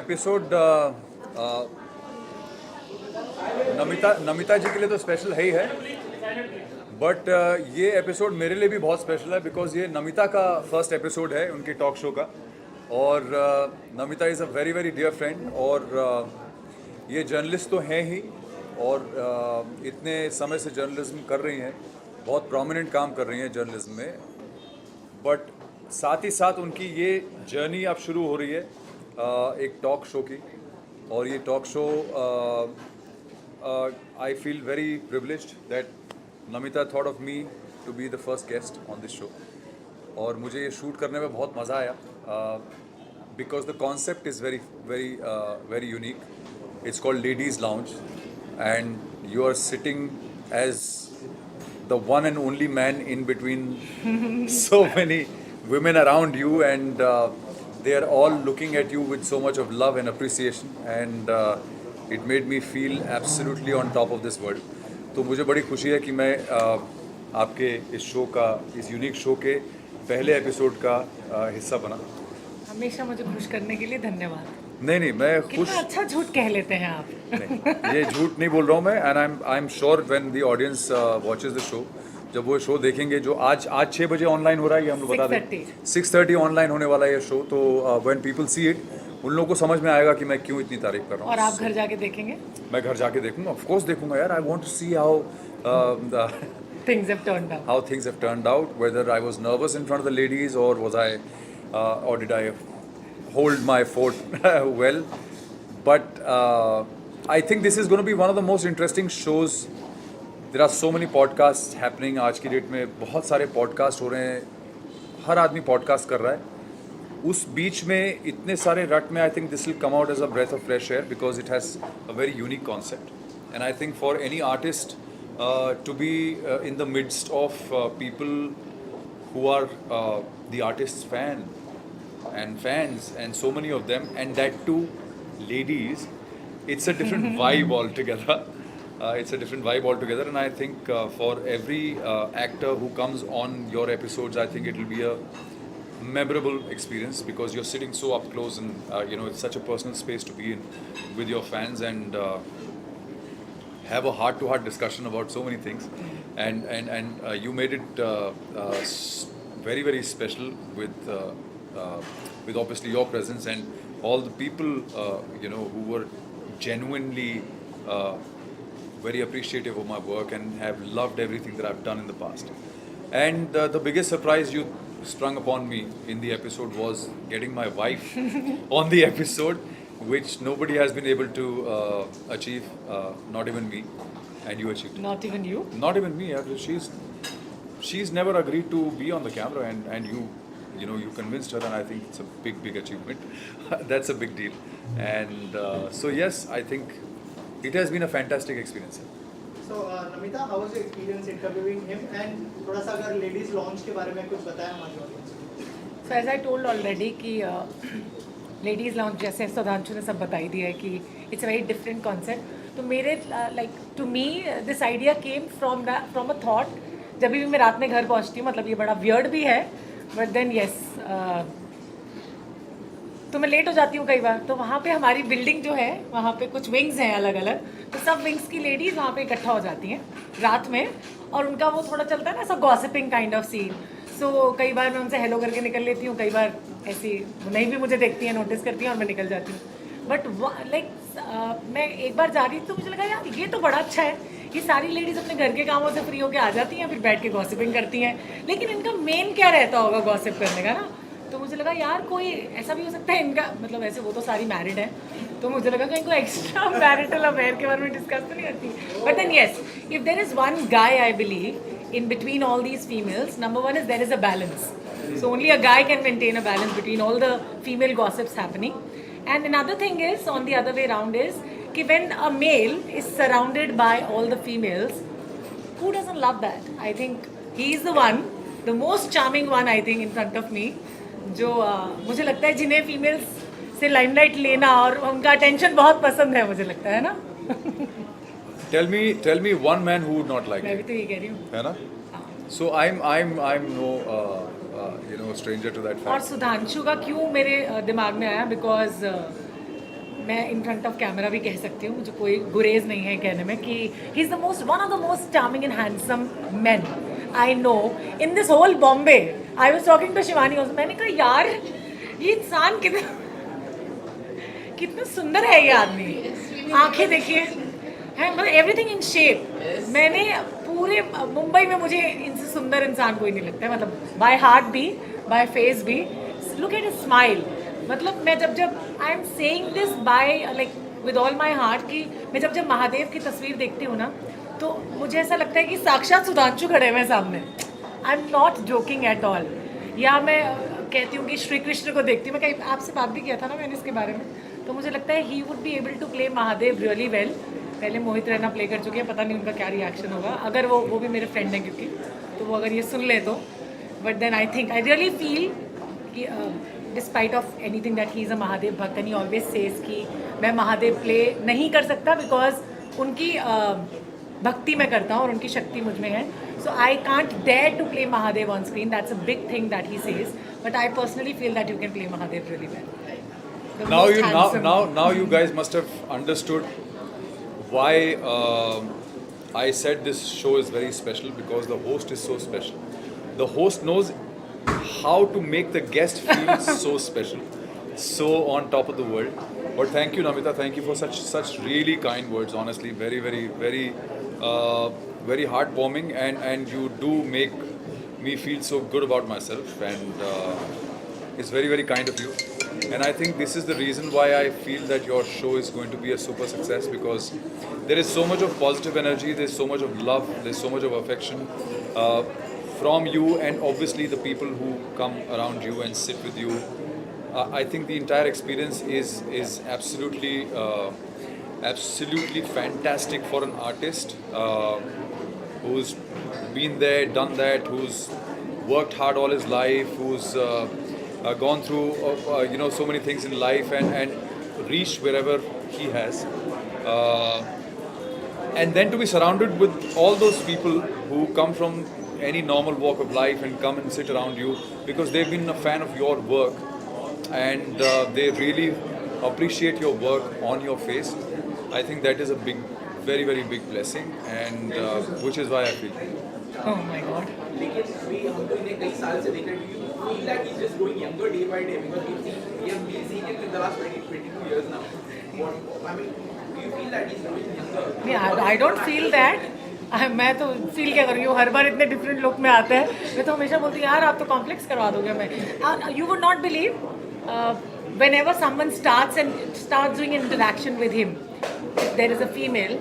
Episode Namita जी के लिए तो स्पेशल है ही है, बट ये एपिसोड मेरे लिए भी बहुत स्पेशल है बिकॉज ये नमिता का फर्स्ट एपिसोड है उनके टॉक शो का। और Namita is a very very dear friend, और ये जर्नलिस्ट तो हैं ही, और इतने समय से जर्नलिज्म कर रही हैं, बहुत प्रोमिनेंट काम कर रही हैं जर्नलिज्म में। बट साथ ही साथ उनकी ये जर्नी अब शुरू हो रही है एक टॉक शो की, और ये talk show I feel very privileged that Namita thought of me to be the first guest on this show. और मुझे ये शूट करने में बहुत मज़ा आया because the concept is very very very unique. It's called Ladies Lounge, and you are sitting as the one and only man in between so many women around you, and they are all looking at you with so much of love and appreciation, and it made me feel absolutely on top of this world. तो मुझे बड़ी खुशी है कि मैं आपके इस show का, इस यूनिक शो के पहले एपिसोड का हिस्सा बना. हमेशा मुझे खुश करने के लिए धन्यवाद. नहीं, मैं खुश. कितना अच्छा झूठ कह लेते हैं आप. नहीं, ये झूठ नहीं बोल रहा हूँ मैं, and I am sure when the audience watches the show, जब वो शो देखेंगे जो आज 6 बजे ऑनलाइन हो रहा है, ये हम लोग बता दें 6:30 ऑनलाइन होने वाला है ये शो. तो व्हेन पीपल सी इट, उन लोगों को समझ में आएगा कि मैं क्यों इतनी तारीफ कर रहा हूँ. और आप घर जाके देखेंगे? मैं घर जाके देखूंगा, ऑफ कोर्स देखूंगा यार. I want to see how things have turned out. How things have turned out, whether I was nervous in front of the ladies, or was I, or did I hold my fort well. But I think this is going to be one of the most interesting shows. There are so many podcasts happening. आज की date में बहुत सारे podcast हो रहे हैं, हर आदमी podcast कर रहा है. उस बीच में इतने सारे रट में, I think this will come out as a breath of fresh air because it has a very unique concept. And I think for any artist to be in the midst of people who are the artist's fans and so many of them, and that too ladies, it's a different vibe altogether. It's a different vibe altogether, and I think for every actor who comes on your episodes, I think it will be a memorable experience because you're sitting so up close, and it's such a personal space to be in with your fans, and have a heart-to-heart discussion about so many things, and you made it very very special with obviously your presence and all the people who were genuinely very appreciative of my work and have loved everything that I've done in the past. And the biggest surprise you sprung upon me in the episode was getting my wife on the episode, which nobody has been able to achieve, not even me, and you achieved it. Not even you? Not even me. She's never agreed to be on the camera, and you convinced her, and I think it's a big achievement. That's a big deal. And so yes, I think it has been a fantastic experience. So Namita, how was your experience interviewing him, and थोड़ा सा अगर ladies launch के बारे में कुछ बताया हमारे audience को. So as I told already कि लेडीज़ लाउंज, जैसे सुधांशु ने सब बताई दिया है कि it's a very different concept. तो मेरे like to me this idea came from a thought. जब भी मैं रात में घर पहुंचती हूँ, मतलब ये बड़ा वियर्ड भी है, बट देन यस, तो मैं लेट हो जाती हूँ कई बार. तो वहाँ पे हमारी बिल्डिंग जो है, वहाँ पे कुछ विंग्स हैं अलग अलग, तो सब विंग्स की लेडीज़ वहाँ पे इकट्ठा हो जाती हैं रात में, और उनका वो थोड़ा चलता है ना, सब गॉसिपिंग काइंड ऑफ सीन. सो कई बार मैं उनसे हेलो करके निकल लेती हूँ, कई बार ऐसी नहीं भी मुझे देखती हैं, नोटिस करती हैं और मैं निकल जाती हूँ. बट लाइक मैं एक बार जा रही थी तो मुझे लगा यार ये तो बड़ा अच्छा है, ये सारी लेडीज़ अपने घर के कामों से फ्री होकर आ जाती हैं, फिर बैठ के गॉसिपिंग करती हैं, लेकिन इनका मेन क्या रहता होगा गॉसिप करने का ना. तो मुझे लगा यार कोई ऐसा भी हो सकता है इनका, मतलब ऐसे वो तो सारी मैरिड है, तो मुझे लगा कहीं कोई एक्स्ट्रा मैरिटल अफेयर के बारे में डिस्कस तो नहीं करती. But then yes, if there is one guy I believe in between all these females, number one is there is a balance. So only a guy can maintain a balance between all the female gossips happening. And another thing is, on the other way around is, कि when a male is surrounded by all the females, who doesn't love that? I think he is the one, the most charming one I think in front of me, जो मुझे लगता है जिन्हें females से limelight लेना और उनका attention बहुत पसंद है, मुझे लगता है ना. Tell me one man who would not like मैं it. भी तो ये कह रही हूँ. है ना? So I'm no stranger to that और fact. सुधांशु का क्यों मेरे दिमाग में आया, बिकॉज मैं इन फ्रंट ऑफ कैमरा भी कह सकती हूँ, मुझे कोई गुरेज नहीं है कहने में कि he is the most one of the most charming and handsome man I know in this whole Bombay. I was talking to Shivani also. मैंने कहा यार ये इंसान कितना सुंदर है ये आदमी. आंखें देखिए है, मतलब एवरीथिंग इन शेप. मैंने पूरे मुंबई में मुझे इनसे सुंदर इंसान कोई नहीं लगता है, मतलब बाय हार्ट भी बाय फेस भी. Look at his smile. मतलब मैं जब I am saying this by like with all my heart कि मैं जब महादेव की तस्वीर देखती हूँ ना तो मुझे ऐसा लगता है कि साक्षात सुधांशु खड़े हैं सामने. I am not joking at all. या मैं कहती हूँ कि श्री कृष्ण को देखती हूँ. मैं कहीं आपसे बात भी किया था ना मैंने इसके बारे में, तो मुझे लगता है he would be able to play Mahadev really well. पहले मोहित रैना प्ले कर चुके हैं, पता नहीं उनका क्या रिएक्शन होगा अगर वो भी मेरे फ्रेंड हैं क्योंकि, तो वो अगर ये सुन ले तो. But then I think I really feel कि despite of anything that he is a Mahadev bhakt and he always says कि मैं महादेव प्ले नहीं कर सकता बिकॉज उनकी भक्ति में करता हूँ और उनकी शक्ति मुझ में है. So I can't dare to play Mahadev on screen. That's a big thing that he says. But I personally feel that you can play Mahadev really well. Now you guys must have understood why I said this show is very special, because the host is so special. The host knows how to make the guest feel so special, so on top of the world. But thank you, Namita. Thank you for such really kind words. Honestly, very heartwarming, and you do make me feel so good about myself, and it's very kind of you. And I think this is the reason why I feel that your show is going to be a super success, because there is so much of positive energy, there's so much of love, there's so much of affection from you, and obviously the people who come around you and sit with you. I think the entire experience is absolutely fantastic for an artist who's been there, done that, who's worked hard all his life, who's gone through so many things in life and reached wherever he has, and then to be surrounded with all those people who come from any normal walk of life and come and sit around you because they've been a fan of your work, and they really appreciate your work on your face. I think that is a big, very big blessing, and which is why I feel. Oh my God. लेकिन अभी हम तो इन्हें कई साल से देख रहे हैं. Do you feel that he's just growing younger day by day, because we have been seeing it in the last 22 years now? I mean, do you feel that he's growing younger? Yeah, I don't feel that. मैं तो feel क्या करूँगी, वो हर बार इतने different look में आते हैं. मैं तो हमेशा बोलती हूँ यार आप तो कॉम्प्लेक्स करवा दोगे. मैं you would not believe whenever someone starts doing an interaction with him, if there is a female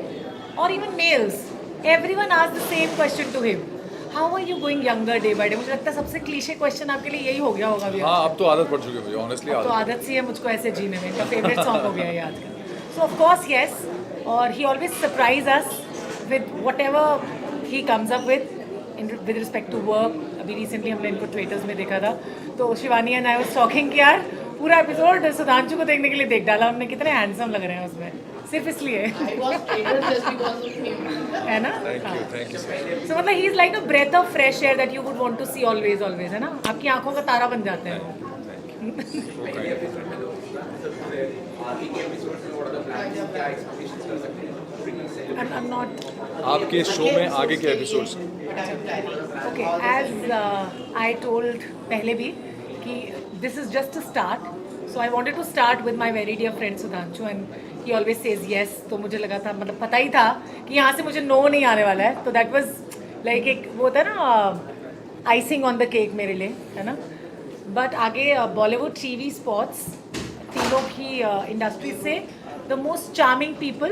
or even males, everyone asks the same question to him. How are you going younger day by day? मुझे लगता है सबसे cliché question आपके लिए यही हो गया होगा अभी. हाँ, अब तो आदत पड़ चुकी है मुझे, ऑनेस्टली तो आदत सी है मुझको ऐसे जीने में. इनका फेवरेट सॉन्ग हो गया है आज का. सो ऑफ कोर्स यस, और he always surprise us with whatever he comes up with respect to work. अभी रिसेंटली हमने इनको ट्विटर्स में देखा था, तो Shivani and I was talking कि यार पूरा एपिसोड सुधांशु को देखने के लिए देख डाला हमने. कितने हैंडसम लग रहे हैं उसमें, सिर्फ इसलिए. I was triggered just because of him. है ना. Thank you so much. So मतलब he is like a breath of fresh air that you would want to see always है ना. आपकी आंखों का तारा बन जाते हैं वो. पहले एपिसोड में तो आगे के एपिसोड में what are the plans, क्या expectations कर सकते हैं? I'm not. आपके शो में आगे के episodes. Okay, as I told पहले भी कि this is just a start. So I wanted to start with my very dear friend Sudhanshu, and he always says yes. तो मुझे लगा था, मतलब पता ही था कि यहाँ से मुझे नो नहीं आने वाला है. तो that was like एक वो था ना आइसिंग ऑन द केक मेरे लिए, है ना. बट आगे बॉलीवुड टीवी स्पॉट्स तीनों ही इंडस्ट्रीज से the most charming people,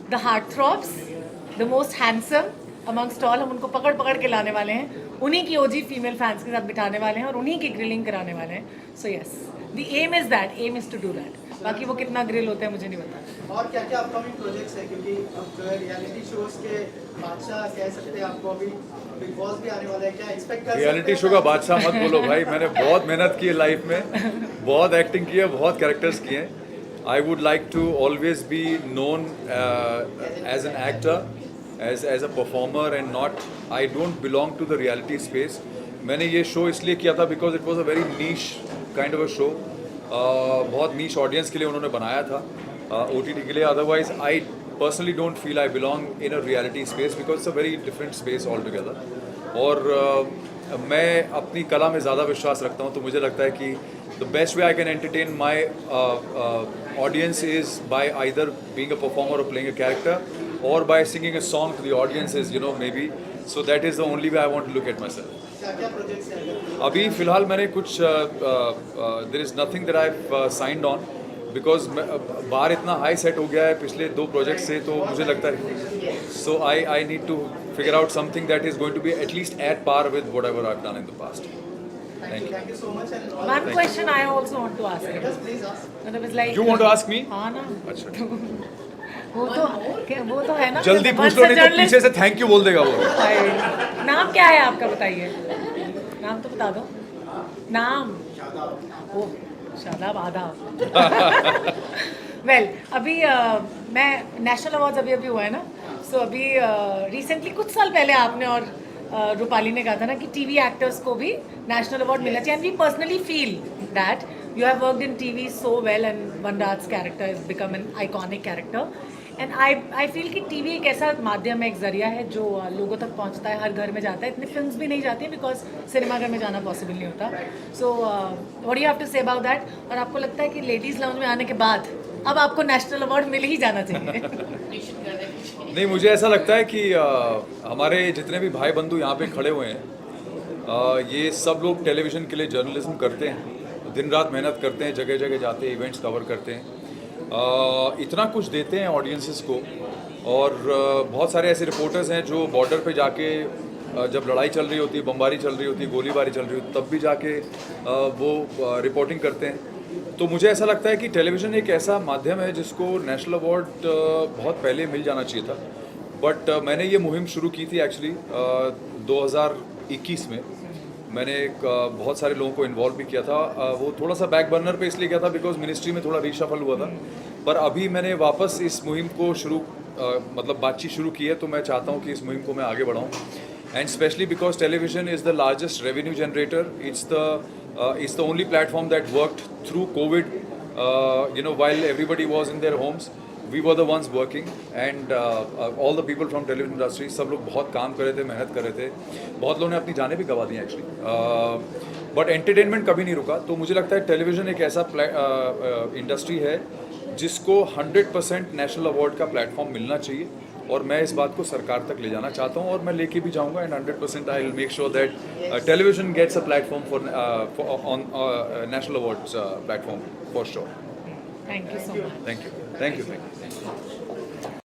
the heart throbs, the most handsome amongst all, हम उनको पकड़ पकड़ के लाने वाले हैं. उन्हीं की ओजी फीमेल फैंस के साथ बिठाने वाले हैं और उन्हीं की ग्रिलिंग कराने वाले हैं. So yes, the aim is to do that. बाकी वो कितना ग्रिल होता है मुझे नहीं पता. और क्या क्या अपकमिंग प्रोजेक्ट्स है, क्योंकि अब जो है रियलिटी शोज के बादशाह कह सकते हैं आपको. अभी बिग बॉस भी आने वाला है, क्या एक्सपेक्ट कर सकते हैं? रियलिटी शो का बादशाह मत बोलो भाई. मैंने बहुत मेहनत की है लाइफ में, बहुत एक्टिंग की है, बहुत कैरेक्टर्स किए हैं. I would like to always be known as an actor, as a performer, and not, I don't belong to the reality space. मैंने ये शो इसलिए किया था because it was a very niche kind of a show. बहुत niche audience के लिए उन्होंने बनाया था, OTT के लिए. Otherwise, I personally don't feel I belong in a reality space because it's a very different space altogether. और मैं अपनी कला में ज़्यादा विश्वास रखता हूँ, तो मुझे लगता है कि the best way I can entertain my audience is by either being a performer or playing a character, or by singing a song to the audiences, you know, maybe. So that is the only way I want to look at myself. क्या क्या projects हैं अगर अभी फ़िलहाल मैंने कुछ there is nothing that I've signed on because बार इतना high set हो गया है पिछले 2 प्रोजेक्ट से, तो मुझे लगता है so I need to figure out something that is going to be at least at par with whatever I've done in the past. Thank you so much and One question I also want to ask you. Please ask मतलब it's like You want to ask me? हाँ ना, अच्छा, वो तो है ना. जल्दी Once पूछ लो a नहीं तो journalist- पीछे से थैंक यू बोल देगा वो. हाय। नाम क्या है आपका, बताइए. नाम तो बता दो. नाम. ओह, शादाब आदाब. वेल, अभी मैं नेशनल अवार्ड्स अभी हुआ है ना, सो अभी रिसेंटली कुछ साल पहले आपने और रूपाली ने कहा था ना कि टीवी एक्टर्स को भी नेशनल अवार्ड मिलना चाहिए, and we personally feel that you have worked in TV so well and Vanraj's character has become an iconic character, and I feel कि TV एक ऐसा माध्यम है, एक जरिया है जो लोगों तक पहुंचता है, हर घर में जाता है. इतनी फिल्म्स भी नहीं जाती हैं बिकॉज सिनेमाघर में जाना पॉसिबल नहीं होता. So what do you have to say about that? और आपको लगता है कि लेडीज़ लाउंज में आने के बाद अब आपको नेशनल अवार्ड मिल ही जाना चाहिए? नहीं, मुझे ऐसा लगता है कि हमारे जितने भी भाई बंधु यहाँ पे खड़े हुए हैं, ये सब लोग टेलीविज़न के लिए जर्नलिज्म करते हैं, दिन रात मेहनत करते हैं, जगह जगह जाते हैं, इवेंट्स कवर करते हैं, इतना कुछ देते हैं ऑडियंसेस को. और बहुत सारे ऐसे रिपोर्टर्स हैं जो बॉर्डर पे जाके जब लड़ाई चल रही होती है, बमबारी चल रही होती है, गोलीबारी चल रही होती है, तब भी जाके वो रिपोर्टिंग करते हैं. तो मुझे ऐसा लगता है कि टेलीविज़न एक ऐसा माध्यम है जिसको नेशनल अवार्ड बहुत पहले मिल जाना चाहिए था. बट मैंने ये मुहिम शुरू की थी एक्चुअली 2021 में. मैंने बहुत सारे लोगों को इन्वॉल्व भी किया था. वो थोड़ा सा बैक बर्नर पे इसलिए किया था बिकॉज मिनिस्ट्री में थोड़ा रीशफल हुआ था. पर अभी मैंने वापस इस मुहिम को मतलब बातचीत शुरू की है, तो मैं चाहता हूँ कि इस मुहिम को मैं आगे बढ़ाऊँ. And specially because television is the largest revenue generator. It's the only platform that worked through COVID. While everybody was in their homes, we were the ones working, and all the people from television industry, सब लोग बहुत काम कर रहे थे, मेहनत कर रहे थे. बहुत लोगों ने अपनी जानें भी गंवा दी एक्चुअली. बट एंटरटेनमेंट कभी नहीं रुका. तो मुझे लगता है टेलीविज़न एक ऐसा इंडस्ट्री है जिसको 100% नेशनल अवार्ड का प्लेटफॉर्म मिलना चाहिए, और मैं इस बात को सरकार तक ले जाना चाहता हूँ, और मैं लेके भी जाऊँगा. And 100% I will make sure that television gets a platform for on national awards platform for sure. Thank you so much. Thank you.